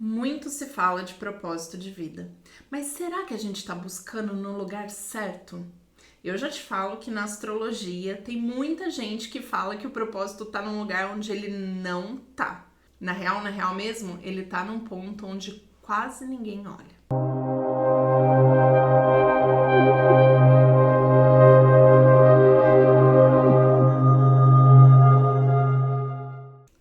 Muito se fala de propósito de vida, mas será que a gente está buscando no lugar certo? Eu já te falo que na astrologia tem muita gente que fala que o propósito está num lugar onde ele não tá. Na real mesmo, ele tá num ponto onde quase ninguém olha.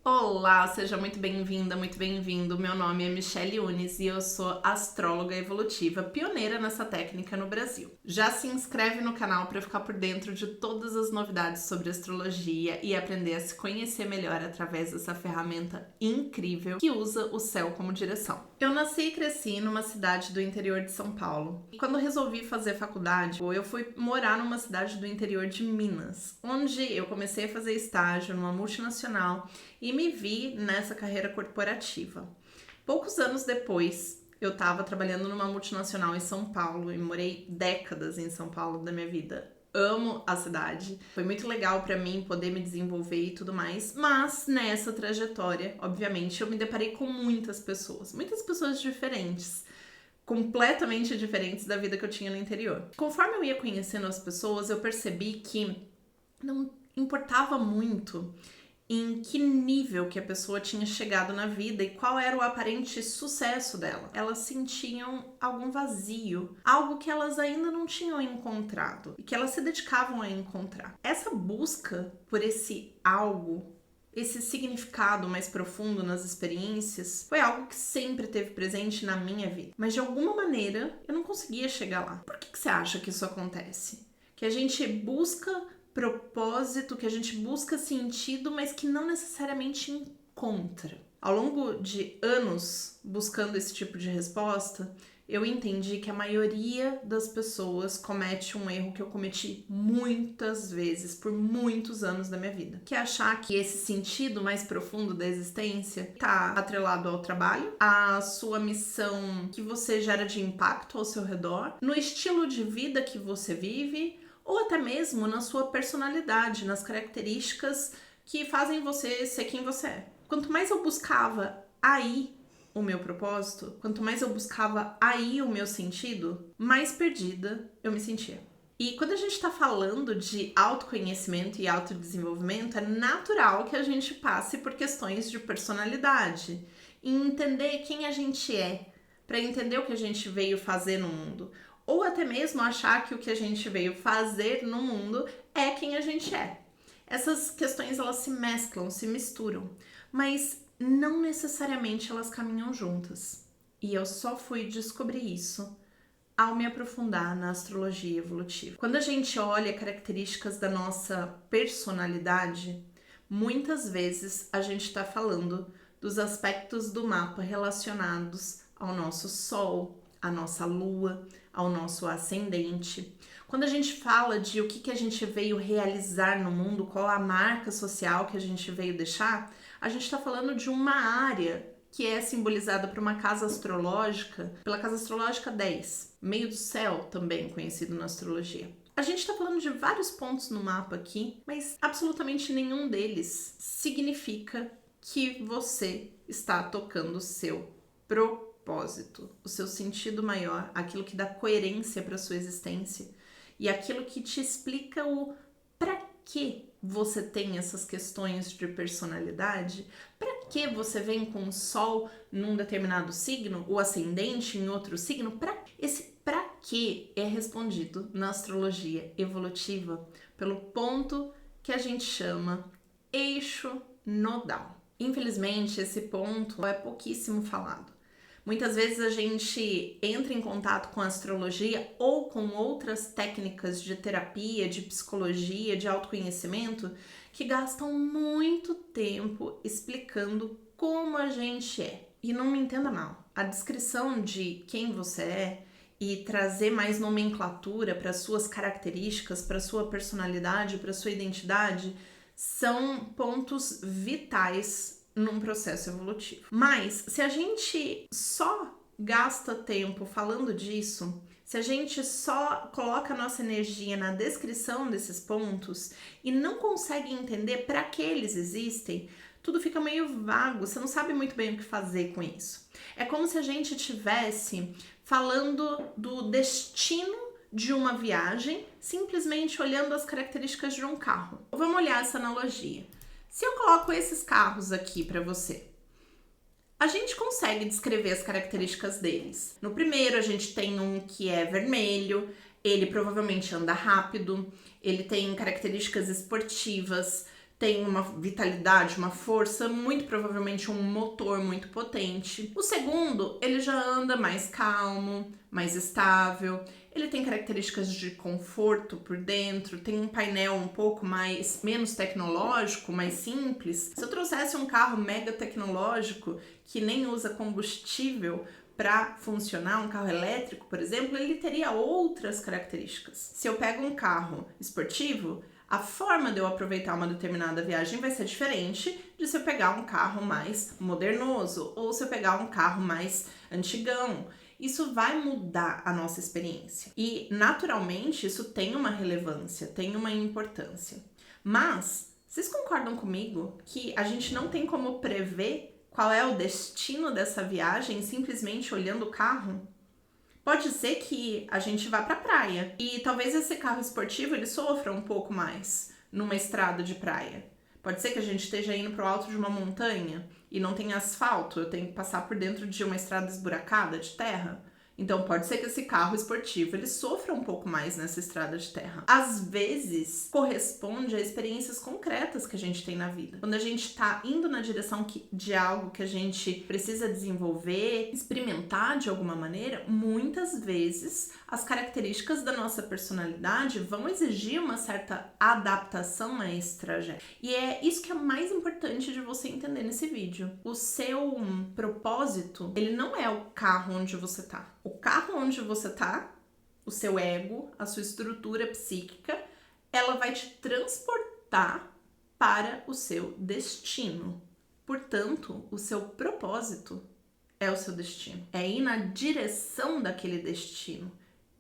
Olá, seja muito bem-vinda, muito bem-vindo. Meu nome é Michelle Unis e eu sou astróloga evolutiva, pioneira nessa técnica no Brasil. Já se inscreve no canal para ficar por dentro de todas as novidades sobre astrologia e aprender a se conhecer melhor através dessa ferramenta incrível que usa o céu como direção. Eu nasci e cresci numa cidade do interior de São Paulo. E quando resolvi fazer faculdade, eu fui morar numa cidade do interior de Minas, onde eu comecei a fazer estágio numa multinacional e me vi nessa carreira corporativa. Poucos anos depois, eu estava trabalhando numa multinacional em São Paulo e morei décadas em São Paulo da minha vida. Amo a cidade, foi muito legal para mim poder me desenvolver e tudo mais, mas nessa trajetória, obviamente, eu me deparei com muitas pessoas diferentes, completamente diferentes da vida que eu tinha no interior. Conforme eu ia conhecendo as pessoas, eu percebi que não importava muito em que nível que a pessoa tinha chegado na vida e qual era o aparente sucesso dela. Elas sentiam algum vazio, algo que elas ainda não tinham encontrado e que elas se dedicavam a encontrar. Essa busca por esse algo, esse significado mais profundo nas experiências, foi algo que sempre esteve presente na minha vida. Mas de alguma maneira eu não conseguia chegar lá. Por que você acha que isso acontece? Que a gente busca propósito, que a gente busca sentido, mas que não necessariamente encontra. Ao longo de anos buscando esse tipo de resposta, eu entendi que a maioria das pessoas comete um erro que eu cometi muitas vezes, por muitos anos da minha vida, que é achar que esse sentido mais profundo da existência está atrelado ao trabalho, à sua missão que você gera de impacto ao seu redor, no estilo de vida que você vive, ou até mesmo na sua personalidade, nas características que fazem você ser quem você é. Quanto mais eu buscava aí o meu propósito, quanto mais eu buscava aí o meu sentido, mais perdida eu me sentia. E quando a gente está falando de autoconhecimento e autodesenvolvimento, é natural que a gente passe por questões de personalidade e entender quem a gente é, para entender o que a gente veio fazer no mundo. Ou até mesmo achar que o que a gente veio fazer no mundo é quem a gente é. Essas questões, elas se mesclam, se misturam, mas não necessariamente elas caminham juntas. E eu só fui descobrir isso ao me aprofundar na astrologia evolutiva. Quando a gente olha características da nossa personalidade, muitas vezes a gente está falando dos aspectos do mapa relacionados ao nosso Sol, à nossa Lua, ao nosso ascendente. Quando a gente fala de o que a gente veio realizar no mundo, qual a marca social que a gente veio deixar, a gente está falando de uma área que é simbolizada por uma casa astrológica, pela casa astrológica 10, meio do céu também conhecido na astrologia. A gente está falando de vários pontos no mapa aqui, mas absolutamente nenhum deles significa que você está tocando o seu propósito, o seu sentido maior, aquilo que dá coerência para sua existência e aquilo que te explica o para que você tem essas questões de personalidade, para que você vem com o Sol num determinado signo, o ascendente em outro signo, esse para que é respondido na astrologia evolutiva pelo ponto que a gente chama eixo nodal. Infelizmente, esse ponto é pouquíssimo falado. Muitas vezes a gente entra em contato com a astrologia ou com outras técnicas de terapia, de psicologia, de autoconhecimento que gastam muito tempo explicando como a gente é. E não me entenda mal, a descrição de quem você é e trazer mais nomenclatura para suas características, para sua personalidade, para sua identidade, são pontos vitais num processo evolutivo. Mas se a gente só gasta tempo falando disso, se a gente só coloca a nossa energia na descrição desses pontos e não consegue entender para que eles existem, tudo fica meio vago, você não sabe muito bem o que fazer com isso. É como se a gente estivesse falando do destino de uma viagem, simplesmente olhando as características de um carro. Vamos olhar essa analogia. Se eu coloco esses carros aqui para você, a gente consegue descrever as características deles. No primeiro, a gente tem um que é vermelho, ele provavelmente anda rápido, ele tem características esportivas, tem uma vitalidade, uma força, muito provavelmente um motor muito potente. O segundo, ele já anda mais calmo, mais estável, ele tem características de conforto por dentro, tem um painel um pouco menos tecnológico, mais simples. Se eu trouxesse um carro mega tecnológico que nem usa combustível para funcionar, um carro elétrico, por exemplo, ele teria outras características. Se eu pego um carro esportivo, a forma de eu aproveitar uma determinada viagem vai ser diferente de se eu pegar um carro mais modernoso ou se eu pegar um carro mais antigão. Isso vai mudar a nossa experiência. E, naturalmente, isso tem uma relevância, tem uma importância. Mas, vocês concordam comigo que a gente não tem como prever qual é o destino dessa viagem simplesmente olhando o carro? Pode ser que a gente vá para a praia e talvez esse carro esportivo ele sofra um pouco mais numa estrada de praia. Pode ser que a gente esteja indo para o alto de uma montanha e não tem asfalto, eu tenho que passar por dentro de uma estrada esburacada de terra. Então pode ser que esse carro esportivo ele sofra um pouco mais nessa estrada de terra. Às vezes corresponde a experiências concretas que a gente tem na vida. Quando a gente está indo na direção de algo que a gente precisa desenvolver, experimentar de alguma maneira, muitas vezes as características da nossa personalidade vão exigir uma certa adaptação a esse trajeto. E é isso que é mais importante de você entender nesse vídeo. O seu propósito, ele não é o carro onde você tá. O carro onde você tá, o seu ego, a sua estrutura psíquica, ela vai te transportar para o seu destino. Portanto, o seu propósito é o seu destino. É ir na direção daquele destino.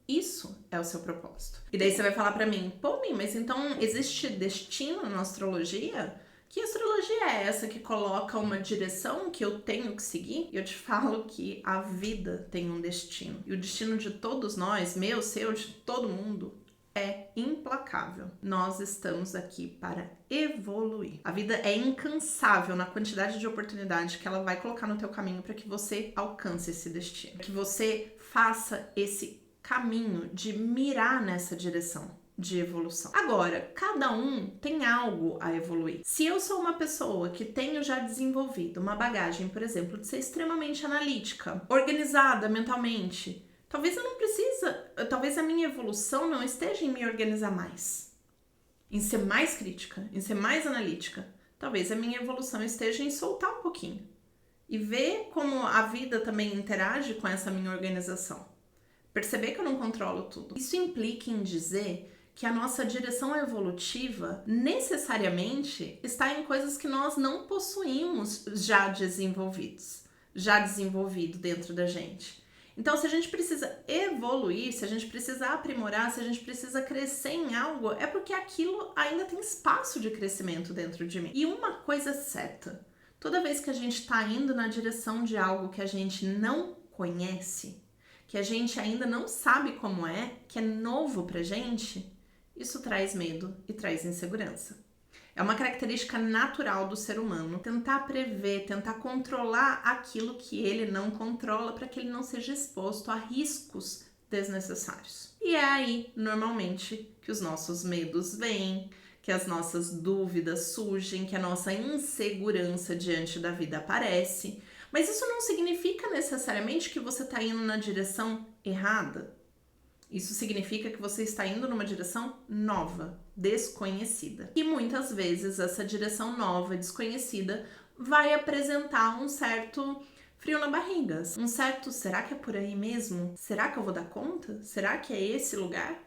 Isso é o seu propósito. E daí você vai falar pra mim, pô, mas então existe destino na astrologia? Que astrologia é essa que coloca uma direção que eu tenho que seguir? E eu te falo que a vida tem um destino. E o destino de todos nós, meu, seu, de todo mundo, é implacável. Nós estamos aqui para evoluir. A vida é incansável na quantidade de oportunidade que ela vai colocar no teu caminho para que você alcance esse destino. Que você faça esse caminho de mirar nessa direção de evolução. Agora, cada um tem algo a evoluir. Se eu sou uma pessoa que tenho já desenvolvido uma bagagem, por exemplo, de ser extremamente analítica, organizada mentalmente, talvez a minha evolução não esteja em me organizar mais, em ser mais crítica, em ser mais analítica. Talvez a minha evolução esteja em soltar um pouquinho e ver como a vida também interage com essa minha organização. Perceber que eu não controlo tudo. Isso implica em dizer que a nossa direção evolutiva necessariamente está em coisas que nós não possuímos já desenvolvido dentro da gente. Então, se a gente precisa evoluir, se a gente precisa aprimorar, se a gente precisa crescer em algo, é porque aquilo ainda tem espaço de crescimento dentro de mim. E uma coisa é certa, toda vez que a gente está indo na direção de algo que a gente não conhece, que a gente ainda não sabe como é, que é novo pra gente, isso traz medo e traz insegurança. É uma característica natural do ser humano tentar prever, tentar controlar aquilo que ele não controla para que ele não seja exposto a riscos desnecessários. E é aí, normalmente, que os nossos medos vêm, que as nossas dúvidas surgem, que a nossa insegurança diante da vida aparece. Mas isso não significa necessariamente que você está indo na direção errada. Isso significa que você está indo numa direção nova, desconhecida. E muitas vezes essa direção nova, desconhecida, vai apresentar um certo frio na barriga. Um certo, será que é por aí mesmo? Será que eu vou dar conta? Será que é esse lugar?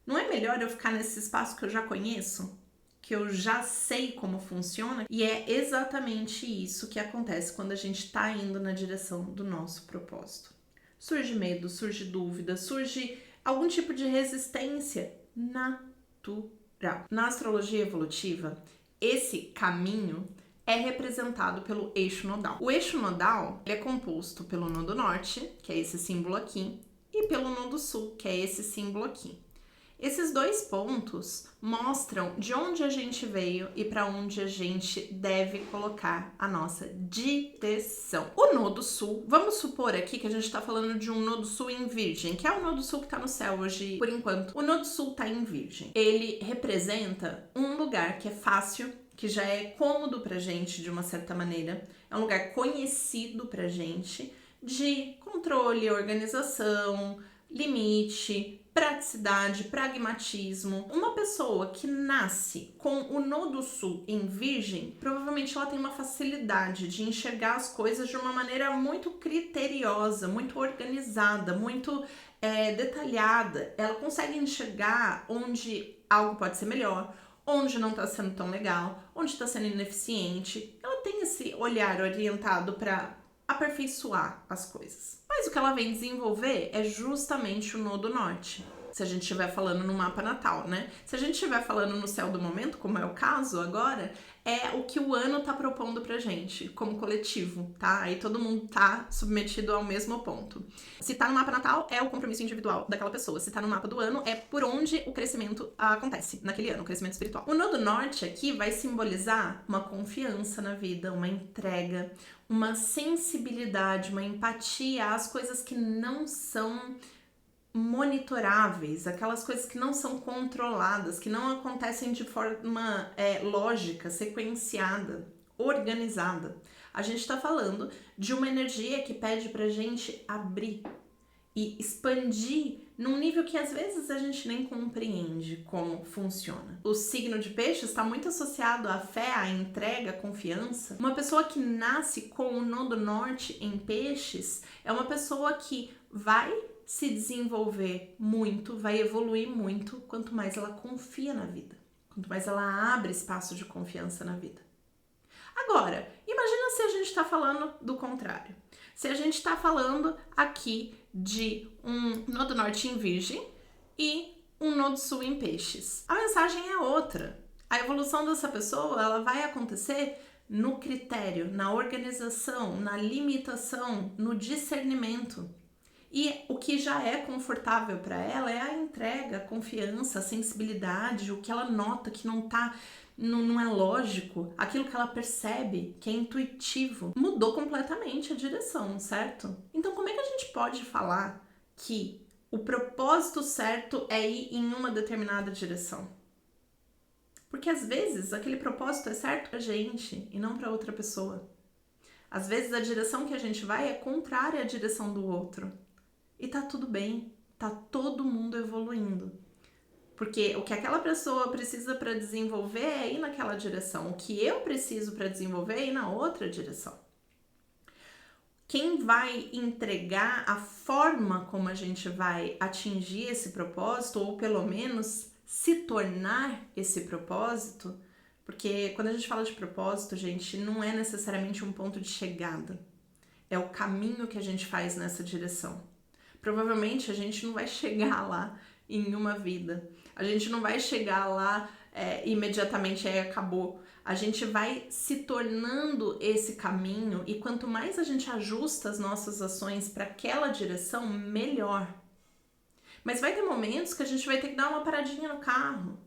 Não é melhor eu ficar nesse espaço que eu já conheço? Que eu já sei como funciona? E é exatamente isso que acontece quando a gente está indo na direção do nosso propósito. Surge medo, surge dúvida, surge algum tipo de resistência natural. Na astrologia evolutiva, esse caminho é representado pelo eixo nodal. O eixo nodal ele é composto pelo nodo norte, que é esse símbolo aqui, e pelo nodo sul, que é esse símbolo aqui. Esses dois pontos mostram de onde a gente veio e para onde a gente deve colocar a nossa direção. O nodo sul, vamos supor aqui que a gente está falando de um nodo sul em Virgem, que é o nodo sul que está no céu hoje, por enquanto. O nodo sul está em Virgem. Ele representa um lugar que é fácil, que já é cômodo pra gente de uma certa maneira, é um lugar conhecido pra gente, de controle, organização, limite, praticidade, pragmatismo. Uma pessoa que nasce com o nodo sul em Virgem, provavelmente ela tem uma facilidade de enxergar as coisas de uma maneira muito criteriosa, muito organizada, muito detalhada. Ela consegue enxergar onde algo pode ser melhor, onde não está sendo tão legal, onde está sendo ineficiente. Ela tem esse olhar orientado para aperfeiçoar as coisas. Mas o que ela vem desenvolver é justamente o nodo norte. Se a gente estiver falando no mapa natal, né? Se a gente estiver falando no céu do momento, como é o caso agora, é o que o ano tá propondo pra gente, como coletivo, tá? Aí todo mundo tá submetido ao mesmo ponto. Se tá no mapa natal, é o compromisso individual daquela pessoa. Se tá no mapa do ano, é por onde o crescimento acontece naquele ano, o crescimento espiritual. O nodo norte aqui vai simbolizar uma confiança na vida, uma entrega, uma sensibilidade, uma empatia às coisas que não são monitoráveis, aquelas coisas que não são controladas, que não acontecem de forma lógica, sequenciada, organizada. A gente está falando de uma energia que pede pra gente abrir e expandir num nível que às vezes a gente nem compreende como funciona. O signo de peixes está muito associado à fé, à entrega, à confiança. Uma pessoa que nasce com o nodo norte em peixes é uma pessoa que vai se desenvolver muito, vai evoluir muito, quanto mais ela confia na vida, quanto mais ela abre espaço de confiança na vida. Agora, imagina se a gente está falando do contrário. Se a gente está falando aqui de um nodo norte em Virgem e um nodo sul em Peixes. A mensagem é outra. A evolução dessa pessoa ela vai acontecer no critério, na organização, na limitação, no discernimento. E o que já é confortável para ela é a entrega, a confiança, a sensibilidade, o que ela nota que não é lógico, aquilo que ela percebe, que é intuitivo. Mudou completamente a direção, certo? Então como é que a gente pode falar que o propósito certo é ir em uma determinada direção? Porque às vezes aquele propósito é certo pra gente e não pra outra pessoa. Às vezes a direção que a gente vai é contrária à direção do outro. E tá tudo bem, tá todo mundo evoluindo. Porque o que aquela pessoa precisa para desenvolver é ir naquela direção. O que eu preciso para desenvolver é ir na outra direção. Quem vai entregar a forma como a gente vai atingir esse propósito, ou pelo menos se tornar esse propósito, porque quando a gente fala de propósito, gente, não é necessariamente um ponto de chegada. É o caminho que a gente faz nessa direção. Provavelmente a gente não vai chegar lá em uma vida. A gente não vai chegar lá imediatamente e acabou. A gente vai se tornando esse caminho e quanto mais a gente ajusta as nossas ações para aquela direção, melhor. Mas vai ter momentos que a gente vai ter que dar uma paradinha no carro.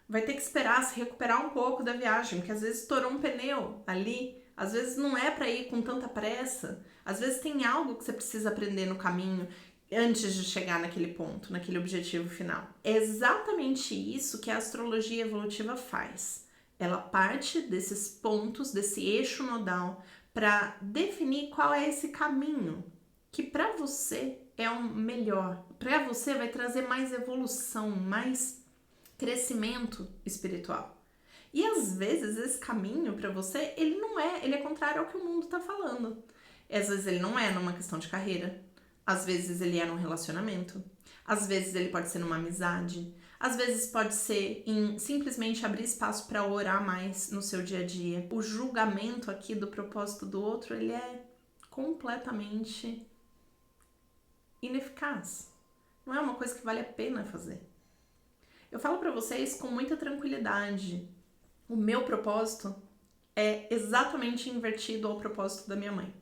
Vai ter que esperar se recuperar um pouco da viagem, porque às vezes estourou um pneu ali. Às vezes não é para ir com tanta pressa. Às vezes tem algo que você precisa aprender no caminho antes de chegar naquele ponto, naquele objetivo final. É exatamente isso que a astrologia evolutiva faz. Ela parte desses pontos, desse eixo nodal, para definir qual é esse caminho que para você é o melhor. Para você vai trazer mais evolução, mais crescimento espiritual. E às vezes esse caminho para você, ele é contrário ao que o mundo está falando. Às vezes ele não é numa questão de carreira. Às vezes ele é num relacionamento, às vezes ele pode ser numa amizade, às vezes pode ser em simplesmente abrir espaço para orar mais no seu dia a dia. O julgamento aqui do propósito do outro, ele é completamente ineficaz. Não é uma coisa que vale a pena fazer. Eu falo para vocês com muita tranquilidade. O meu propósito é exatamente invertido ao propósito da minha mãe.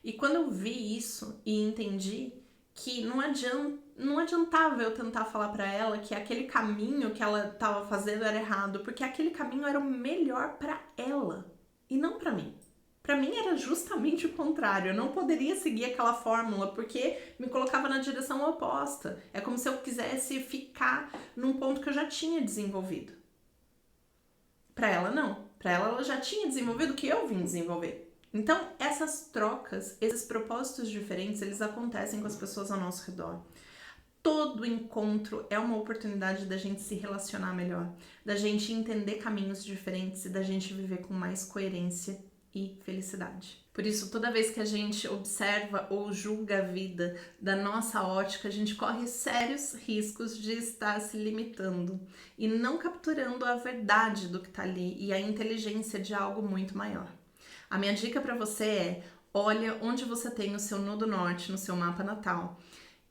E quando eu vi isso e entendi que não adiantava eu tentar falar pra ela que aquele caminho que ela tava fazendo era errado, porque aquele caminho era o melhor pra ela e não pra mim. Pra mim era justamente o contrário, eu não poderia seguir aquela fórmula porque me colocava na direção oposta. É como se eu quisesse ficar num ponto que eu já tinha desenvolvido. Pra ela não, pra ela já tinha desenvolvido o que eu vim desenvolver. Então, essas trocas, esses propósitos diferentes, eles acontecem com as pessoas ao nosso redor. Todo encontro é uma oportunidade da gente se relacionar melhor, da gente entender caminhos diferentes e da gente viver com mais coerência e felicidade. Por isso, toda vez que a gente observa ou julga a vida da nossa ótica, a gente corre sérios riscos de estar se limitando e não capturando a verdade do que está ali e a inteligência de algo muito maior. A minha dica para você é: olha onde você tem o seu nodo norte no seu mapa natal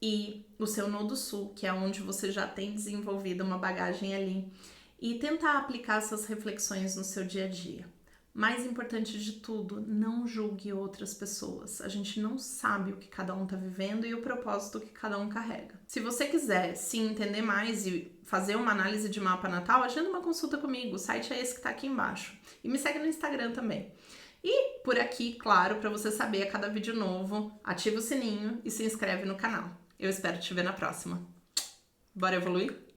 e o seu nodo sul, que é onde você já tem desenvolvido uma bagagem ali, e tentar aplicar essas reflexões no seu dia a dia. Mais importante de tudo, não julgue outras pessoas. A gente não sabe o que cada um tá vivendo e o propósito que cada um carrega. Se você quiser se entender mais e fazer uma análise de mapa natal, agenda uma consulta comigo. O site é esse que tá aqui embaixo. E me segue no Instagram também. E por aqui, claro, para você saber a cada vídeo novo, ativa o sininho e se inscreve no canal. Eu espero te ver na próxima. Bora evoluir?